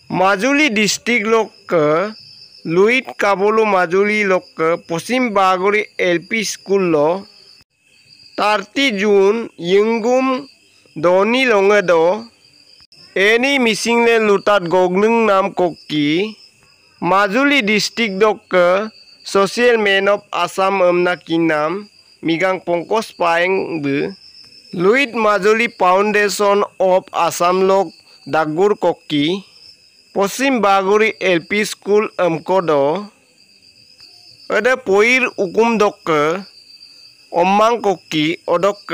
Majuli district लोक लुईत काबोलो মাজুলী लोक पश्चिम बागरी LP school लो 30 जून यंगुम दोनी लोंगे दो एनी मिसिंग ले लुतात गोगलुंग नाम कोकी মাজুলী डिस्ट्रिक्ट लोक सोशल मैन ऑफ आसाम अमना की नाम मिगांग पंकज पाएंग बु लुईत মাজুলী फाउंडेशन ऑफ आसाम लोक दागुर कोकी पश्चिम बागरी एलपी स्कूल अमकोदो अदे पोइर उकुम दोक ओमांग कोकी ओदक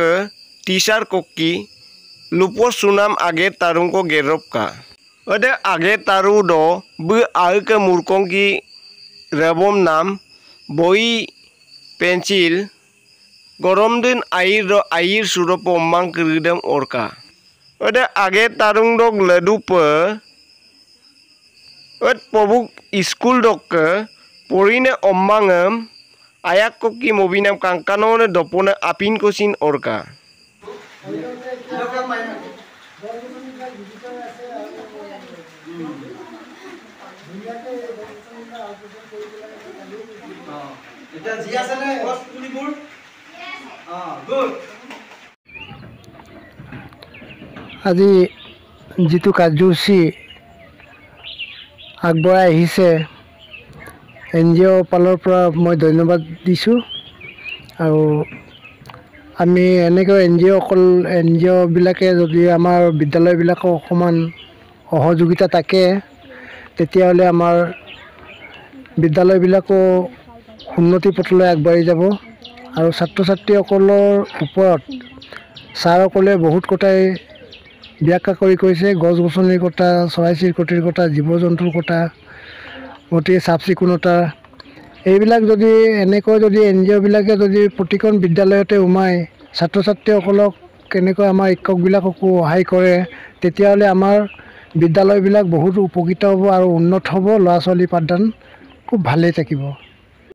टीचर कोकी लुपो सुनाम आगे तारुं को गेरोप का अदे आगे तारु दो ब आग के मुरकों की रबोम नाम बोई पेंसिल गरम दिन आयर सुरप ओमांग किरदम ओरका अदे आगे तारुं दोक लदुप पबुक स्कूल दोक पोरीने ओमांगम आयाक कोकी मोबिनाम कांकानोने दोपोने आपिन कोसिन ओरका আজি जितु कार्यसूची আগবঢ়াই আহিছে NGO পালৰ পৰা মই ধন্যবাদ দিছোঁ আৰু আমি এনেকৈ NGO বিলাকে যদি আমাৰ বিদ্যালয়বিলাকক অকমান সহযোগিতা থাকে তেতিয়াহ'লে আমাৰ বিদ্যালয়বিলাকো উন্নতি পথলৈ আগবাঢ়ি যাব আৰু ছাত্ৰ ছাত্ৰীসকলৰ ওপৰত ছাৰসকলে বহুত কথাই ব্যাখ্যা কৰি কৈছে গছ গছনিৰ কথা চৰাই চিৰিকটিৰ কথা জীৱ জন্তুৰ কথা গতি চাফ চিকুণতা এইবিলাক যদি এনেকৈ যদি NGO বিলাকে যদি প্ৰতিখন বিদ্যালয়তে উমাই ছাত্ৰ ছাত্ৰীসকলক কেনেকৈ আমাৰ শিক্ষকবিলাককো সহায় কৰে তেতিয়াহ'লে আমাৰ বিদ্যালয়বিলাক বহুত উপকৃত হ'ব আৰু উন্নত হ'ব ল'ৰা ছোৱালী পাঠদান খুব ভালেই থাকিব।